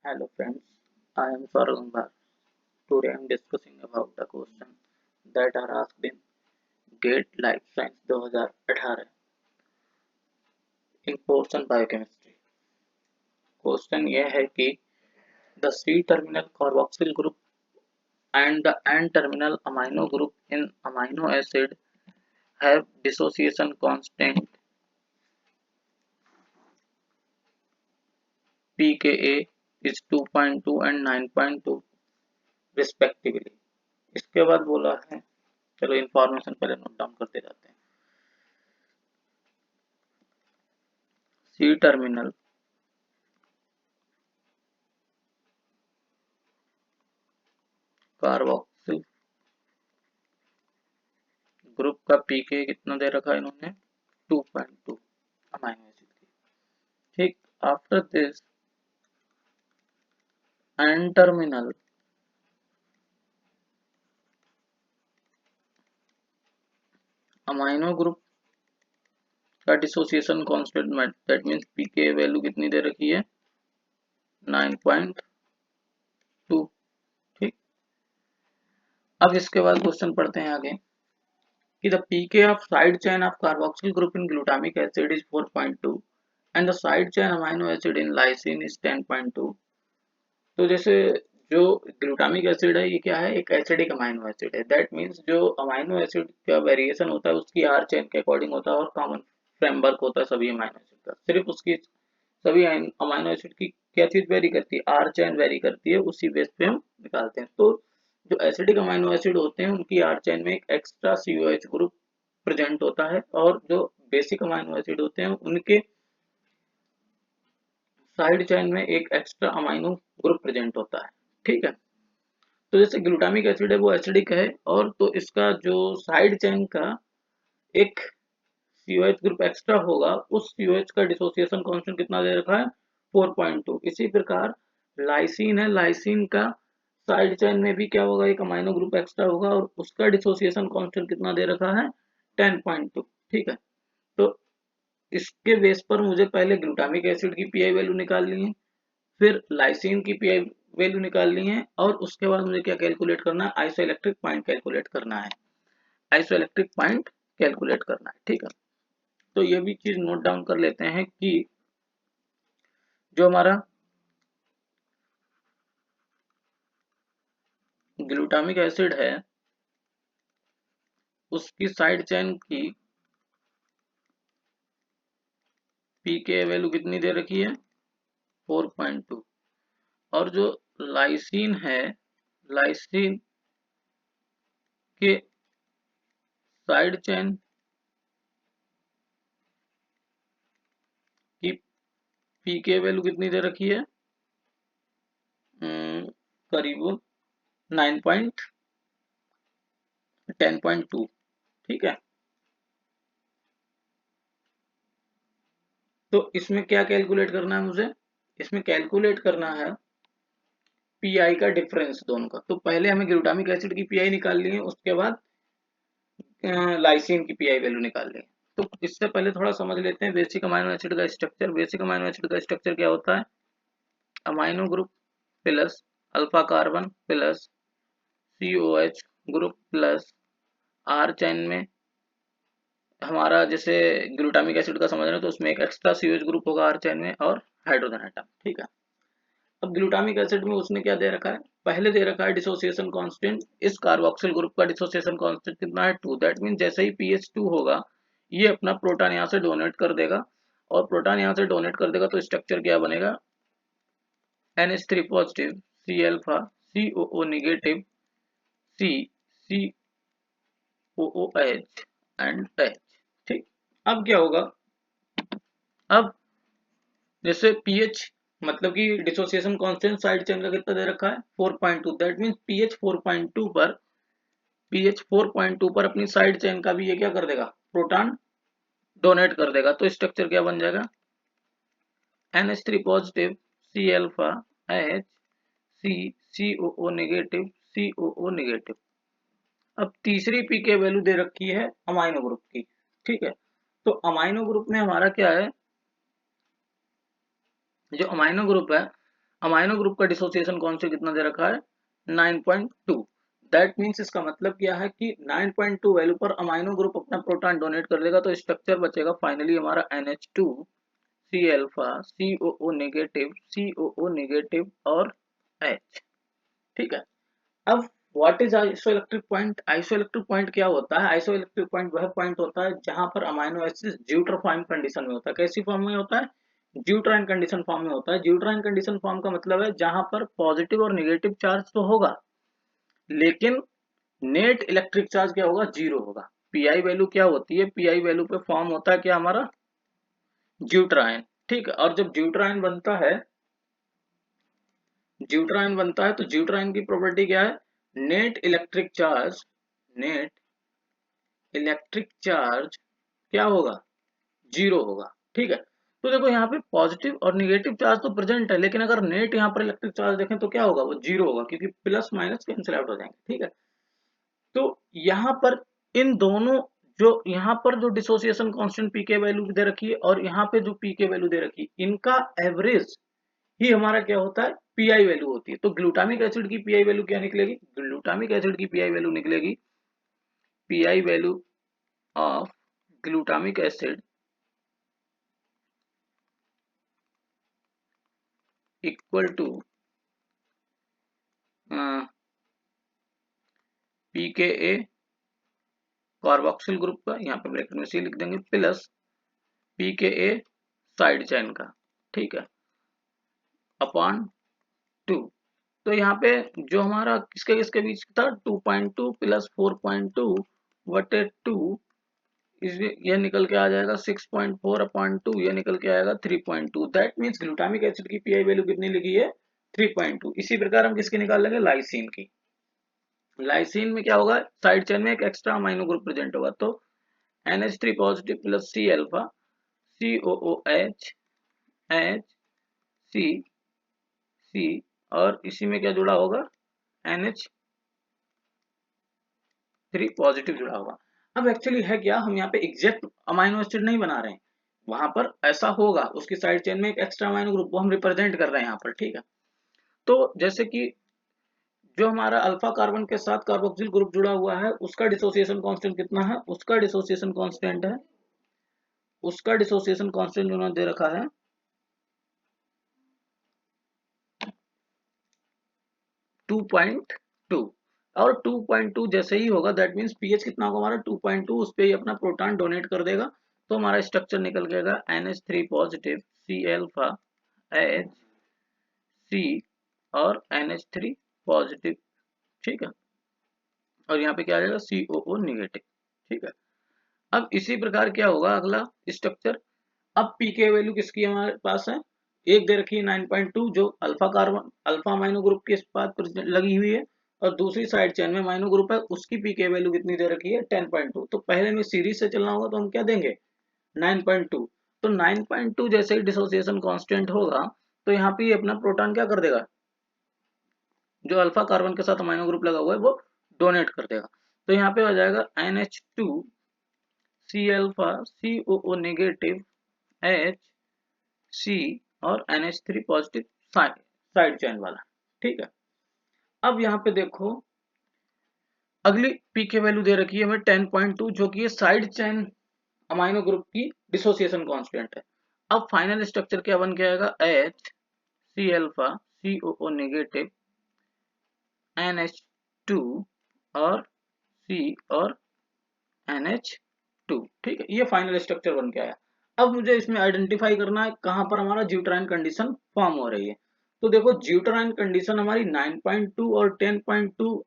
Hello friends, I am Saurabh Bhar. Today I am discussing about the question that are asked in GATE Life Science 2018 in portion biochemistry. Question यह है कि the C-terminal carboxyl group and the N-terminal amino group in amino acid have dissociation constant pKa is 2.2 and 9.2 respectively. इसके बाद बोला है, चलो information पहले note down करते जाते हैं। सी टर्मिनल कार्बोक्सिल ग्रुप का पीके कितना दे रखा है इन्होंने 2.2 अमाइनो एसिड की। ठीक, after this N terminal amino group का dissociation constant that means pK value कितनी दे रखी है 9.2। ठीक, अब इसके बाद क्वेश्चन पढ़ते हैं आगे कि the pK of side chain of carboxyl group in glutamic acid is 4.2 and the side chain amino acid in lysine is 10.2। तो जैसे जो ग्लूटामिक एसिड है ये क्या है, एक एसिडिक अमाइनो एसिड है। दैट मींस जो अमाइनो एसिड का वेरिएशन होता है उसकी आर चेन के अकॉर्डिंग होता है और कॉमन फ्रेमवर्क होता है सभी अमाइनो एसिड का। सिर्फ उसकी सभी अमाइनो एसिड की क्या चीज वेरी करती है, आर चेन वेरी करती है, उसी बेस पे हम निकालते हैं। तो जो एसिडिक अमाइनो एसिड होते हैं उनकी आर चेन में एक एक्स्ट्रा COH ग्रुप प्रेजेंट होता है और जो बेसिक अमाइनो एसिड होते हैं उनके साइड चेन में एक एक्स्ट्रा अमाइनो ग्रुप प्रेजेंट होता है। ठीक है, तो जैसे ग्लूटामिक एसिड है वो एसिडिक है और तो इसका जो साइड चेन का एक COH ग्रुप एक्स्ट्रा होगा, उस COH का डिसोसिएशन कांस्टेंट कितना दे रखा है 4.2। इसी प्रकार लाइसिन है, लाइसिन का साइड चेन में भी क्या होगा, एक अमाइनो ग्रुप एक्स्ट्रा होगा और उसका डिसोसिएशन कांस्टेंट कितना दे रखा है 10.2। ठीक है, तो इसके बेस पर मुझे पहले ग्लूटामिक एसिड की पीआई वैल्यू निकालनी है, फिर लाइसिन की पीआई वैल्यू निकालनी है और उसके बाद मुझे क्या कैलकुलेट करना है, आइसोइलेक्ट्रिक पॉइंट कैलकुलेट करना है। आइसोइलेक्ट्रिक पॉइंट कैलकुलेट करना है। ठीक है, तो ये भी चीज नोट डाउन कर लेते हैं कि जो हमारा ग्लूटामिक एसिड है उसकी साइड चेन की पीके वैल्यू कितनी दे रखी है 4.2 और जो लाइसिन है, लाइसिन के साइड चेन की पीके वैल्यू कितनी दे रखी है करीब 9.10.2। ठीक है, तो इसमें क्या कैलकुलेट करना है मुझे, इसमें कैलकुलेट करना है पीआई का डिफरेंस दोनों का। तो पहले हमें ग्लूटामिक एसिड की पीआई निकाल ली है, उसके बाद लाइसिन की पीआई वैल्यू निकाल ली है। तो इससे पहले थोड़ा समझ लेते हैं बेसिक अमाइनो एसिड का स्ट्रक्चर। बेसिक अमाइनो एसिड का स्ट्रक्चर क्या होता है, amino group plus alpha carbon plus COH group plus R chain में हमारा जैसे ग्लूटामिक एसिड का समझ रहे हैं तो उसमें एक एक्स्ट्रा COH ग्रुप होगा आर चेन में और हाइड्रोजन एटम। ठीक है, अब ग्लूटामिक एसिड में उसने क्या दे रखा है, पहले दे रखा है डिसोसिएशन कांस्टेंट। इस कार्बोक्सिल ग्रुप का डिसोसिएशन कांस्टेंट कितना है 2। दैट मीन जैसे ही pH 2 होगा ये अपना प्रोटॉन यहाँ से डोनेट कर देगा और प्रोटॉन यहाँ से डोनेट कर देगा तो स्ट्रक्चर क्या बनेगा NH3 positive C alpha COO negative C COOH and H। ठीक, अब क्या होगा, अब जैसे pH मतलब कि डिसोसिएशन कांस्टेंट साइड चेन का कितना दे रखा है 4.2। दैट मींस pH 4.2 पर अपनी साइड चेन का भी ये क्या कर देगा, प्रोटॉन डोनेट कर देगा। तो स्ट्रक्चर क्या बन जाएगा NH3 positive C alpha H C COO negative COO negative. अब तीसरी पीके वैल्यू दे रखी है अमाइनो ग्रुप की। ठीक है, तो अमाइनो ग्रुप में हमारा क्या है, जो अमाइनो ग्रुप है अमाइनो ग्रुप का डिसोसिएशन कांस्टेंट कितना दे रखा है 9.2। दैट मीन्स इसका मतलब क्या है कि 9.2 वैल्यू पर अमाइनो ग्रुप अपना प्रोटॉन डोनेट कर देगा तो स्ट्रक्चर बचेगा फाइनली हमारा NH2 C alpha COO negative और H। ठीक है। अब what is isoelectric point? Isoelectric point क्या होता है? आइसोइलेक्ट्रिक पॉइंट वह पॉइंट होता है जहां पर अमाइनो एसिड ड्यूटरफाइन कंडीशन में होता है। कैसी फॉर्म में होता है? ड्यूटराइन कंडीशन फॉर्म में होता है। ड्यूटराइन कंडीशन फॉर्म का मतलब है जहां पर पॉजिटिव और निगेटिव चार्ज तो होगा लेकिन नेट इलेक्ट्रिक चार्ज क्या होगा? जीरो होगा। पीआई वैल्यू क्या होती है? पीआई वैल्यू पे फॉर्म होता है क्या हमारा? ड्यूटराइन। ठीक है। और जब ड्यूटराइन बनता है तो ड्यूटराइन की प्रॉपर्टी क्या है? नेट इलेक्ट्रिक चार्ज क्या होगा? जीरो होगा। ठीक है। तो देखो यहाँ पे पॉजिटिव और निगेटिव चार्ज तो प्रेजेंट है लेकिन अगर नेट यहाँ पर इलेक्ट्रिक चार्ज देखें तो क्या होगा? वो जीरो होगा क्योंकि प्लस माइनस कैंसिल आउट हो जाएंगे। ठीक है। तो यहाँ पर इन दोनों जो यहाँ पर जो डिसोसिएशन कांस्टेंट पी के वैल्यू दे रखी है और यहाँ पे जो पी के वैल्यू दे रखी है इनका एवरेज ही हमारा क्या होता है? पीआई वैल्यू होती है। तो ग्लूटामिक एसिड की पीआई वैल्यू क्या निकलेगी? ग्लूटामिक एसिड की पीआई वैल्यू निकलेगी PI value of glutamic acid equal to pKa carboxyl group का, यहाँ पे ब्रैकेट में सी लिख देंगे, प्लस पीकेए साइड चेन का। ठीक है। अपॉन 2। तो यहाँ पे जो हमारा किसके किसके बीच था 2.2 प्लस 4.2 बटे 2 यह निकल के आ जाएगा 6.4 अपॉन 2, यह निकल के आएगा 3.2। दैट मीन्स ग्लूटामिक एसिड की पीआई वैल्यू कितनी लिखी है? 3.2। इसी प्रकार हम किसकी निकाल लेंगे? लाइसिन की। लाइसिन में क्या होगा? साइड चेन में एक एक्स्ट्रा अमाइनो ग्रुप प्रेजेंट होगा तो NH3 positive plus C alpha COOH HCC और इसी में क्या जुड़ा होगा? NH3 पॉजिटिव जुड़ा होगा। अब एक्चुअली है क्या, हम यहाँ पे एग्जैक्ट अमाइनो एसिड नहीं बना रहे हैं, वहां पर ऐसा होगा उसकी साइड चेन में एक एक्स्ट्रा अमाइनो ग्रुप वो हम रिप्रेजेंट कर रहे हैं यहाँ पर। ठीक है। तो जैसे कि जो हमारा अल्फा कार्बन के साथ कार्बोक्सिल ग्रुप जुड़ा हुआ है उसका डिसोसिएशन कांस्टेंट कितना है? उसका डिसोसिएशन कांस्टेंट उन्होंने दे रखा है 2.2। और 2.2 जैसे ही होगा दैट मीन्स पीएच कितना होगा हमारा? 2.2। उस पे ही अपना प्रोटॉन डोनेट कर देगा तो हमारा स्ट्रक्चर निकल जाएगा NH3 positive C alpha H C और NH3 पॉजिटिव। ठीक है। और यहाँ पे क्या आ जाएगा? COO negative. ठीक है। अब इसी प्रकार क्या होगा अगला स्ट्रक्चर? अब पी के वैल्यू किसकी हमारे पास है? एक दे रखी है 9.2 जो अल्फा अमाइनो ग्रुप के साथ लगी हुई है और दूसरी साइड चेन में अमाइनो ग्रुप है उसकी पी के वैल्यू कितनी दे रखी है? 10.2। तो पहले में सीरीज से चलना होगा तो हम क्या देंगे? 9.2। तो 9.2 जैसे ही डिसोसिएशन कांस्टेंट होगा तो यहाँ पे अपना प्रोटॉन क्या कर देगा? जो अल्फा कार्बन के साथ अमाइनो ग्रुप लगा हुआ है वो डोनेट कर देगा। तो यहाँ पे आ जाएगा NH2 C alpha COO negative H C और NH3 पॉजिटिव साइड चेन वाला। ठीक है। अब यहाँ पे देखो अगली पी के वैल्यू दे रखी है हमें 10.2 जो कि साइड चेन अमाइनो ग्रुप की डिसोसिएशन कांस्टेंट है। अब फाइनल स्ट्रक्चर क्या बन के आएगा? H C alpha COO negative NH2 और C और NH2। ठीक है। ये फाइनल स्ट्रक्चर बन के आया। अब मुझे इसमें आइडेंटिफाई करना है कहां पर हमारा ज्यूटराइन कंडीशन फॉर्म हो रही है। तो देखो ज्यूटराइन कंडीशन हमारी 9.2 और 10.2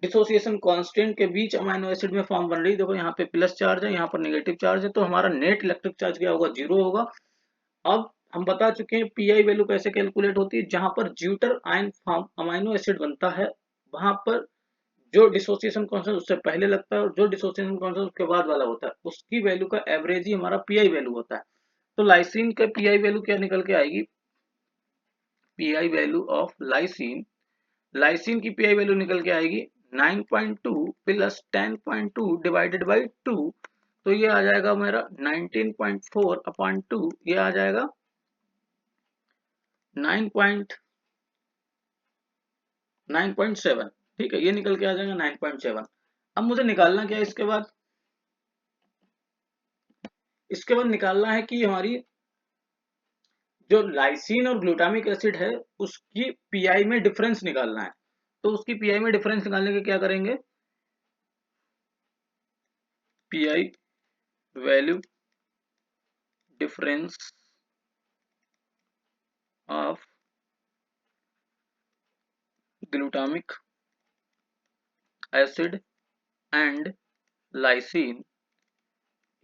डिसोसिएशन कांस्टेंट के बीच अमाइनो एसिड में फॉर्म बन रही है। देखो यहाँ पे प्लस चार्ज है, यहाँ पर नेगेटिव चार्ज है तो हमारा नेट इलेक्ट्रिक चार्ज क्या होगा? जीरो होगा। अब हम बता चुके हैं पीआई वैल्यू कैसे कैलकुलेट होती है। जहां पर zwitter ion form amino acid बनता है वहां पर जो डिसोसिएशन कांस्टेंट उससे पहले लगता है और जो डिसोसिएशन कांस्टेंट उसके बाद वाला होता है उसकी वैल्यू का एवरेज ही हमारा पीआई वैल्यू होता है। तो लाइसिन का पीआई वैल्यू क्या निकल के आएगी? पीआई वैल्यू ऑफ लाइसिन की पीआई वैल्यू निकल के आएगी 9.2 प्लस 10.2 डिवाइडेड बाई 2। तो ये आ जाएगा मेरा 19.4 अपॉन 2, ये आ जाएगा 9.4 9.7, ठीक है, ये निकल के आ जाएगा 9.7। अब मुझे निकालना क्या है इसके बाद निकालना है कि हमारी जो लाइसिन और ग्लूटामिक एसिड है उसकी पीआई में डिफरेंस निकालना है। तो उसकी पीआई में डिफरेंस निकालने के क्या करेंगे, PI value difference of glutamic acid and lysine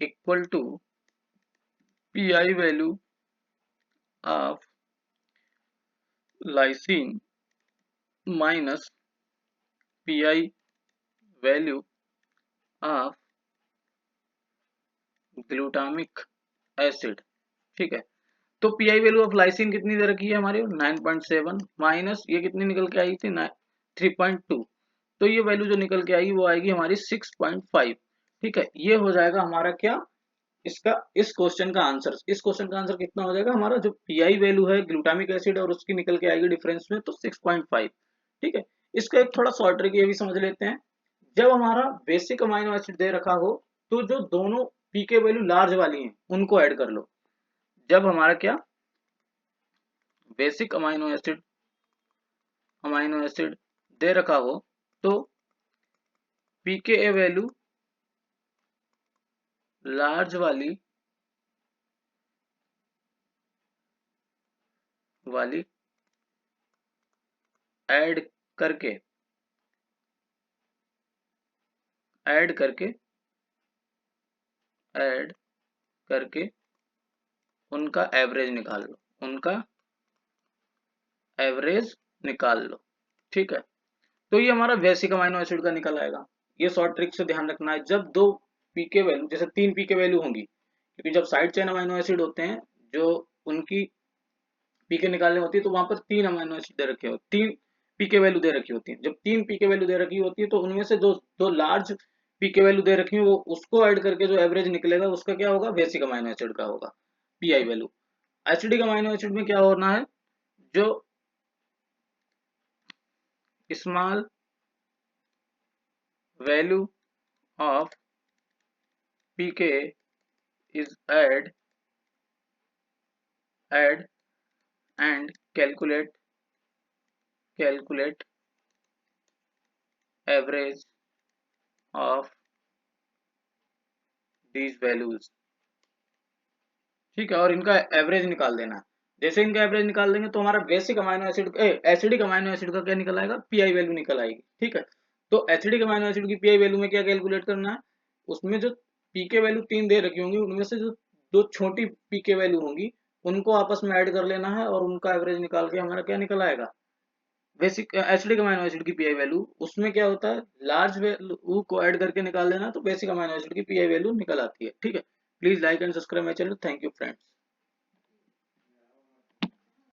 equal to PI value of lysine minus PI value of glutamic acid, ठीक है। तो पीआई वैल्यू ऑफ लाइसिन कितनी दे रखी है हमारे 9.7 माइनस ये कितनी निकल के आई थी 3.2, तो ये वैल्यू जो निकल के आएगी वो आएगी हमारी 6.5, ठीक है। ये हो जाएगा हमारा क्या, इसका इस क्वेश्चन का आंसर। इस क्वेश्चन का आंसर कितना हो जाएगा हमारा, जो पीआई वैल्यू है ग्लूटामिक एसिड और उसकी निकल के आएगी डिफरेंस में, तो 6.5, ठीक है। इसका एक थोड़ा शॉर्ट ट्रिक ये भी समझ लेते हैं। जब हमारा बेसिक अमाइनो एसिड दे रखा हो तो जो दोनों पीके वैल्यू लार्ज वाली हैं उनको ऐड कर लो। जब हमारा क्या बेसिक अमाइनो एसिड दे रखा हो तो पीके वैल्यू लार्ज वाली ऐड करके ऐड करके उनका एवरेज निकाल लो, ठीक है। तो ये हमारा बेसिक अमाइनो एसिड का निकल आएगा। ये शॉर्ट ट्रिक से ध्यान रखना है, जब दो पीके वैल्यू जैसे 3 पीके वैल्यू होंगी, क्योंकि जब साइड चेन अमाइनो एसिड होते हैं जो उनकी पीके निकालनी होती है तो वहां पर 3 अमाइनो एसिड दे रखे होते, 3 पीके वैल्यू दे रखी होती है। जब 3 पीके वैल्यू दे रखी होती है तो उनमें से जो दो लार्ज पीके वैल्यू दे रखी है वो उसको ऐड करके जो एवरेज निकलेगा उसका क्या होगा, बेसिक अमाइनो एसिड का होगा pi value. Acidic amino acid में क्या होना है, जो small value of pK is add and calculate average of these values, ठीक है। और इनका एवरेज निकाल देना। जैसे इनका एवरेज निकाल देंगे तो हमारा basic amino acid acidic amino acid का क्या निकल आएगा, पीआई वैल्यू निकल आएगी, ठीक है। तो एसिडिक अमाइनो एसिड की पीआई वैल्यू में क्या कैलकुलेट करना है, उसमें जो पीके वैल्यू 3 दे रखी होंगी उनमें से जो दो छोटी पीके वैल्यू होंगी उनको आपस में ऐड कर लेना है और उनका एवरेज निकाल के हमारा क्या निकल आएगा, बेसिक एसिडिक अमाइनो एसिड की पीआई वैल्यू। उसमें क्या होता है, लार्ज वैल्यू को ऐड करके निकाल देना तो बेसिक अमाइनो एसिड की पीआई वैल्यू निकल आती है, ठीक है। Please like and subscribe my channel. Thank you friends.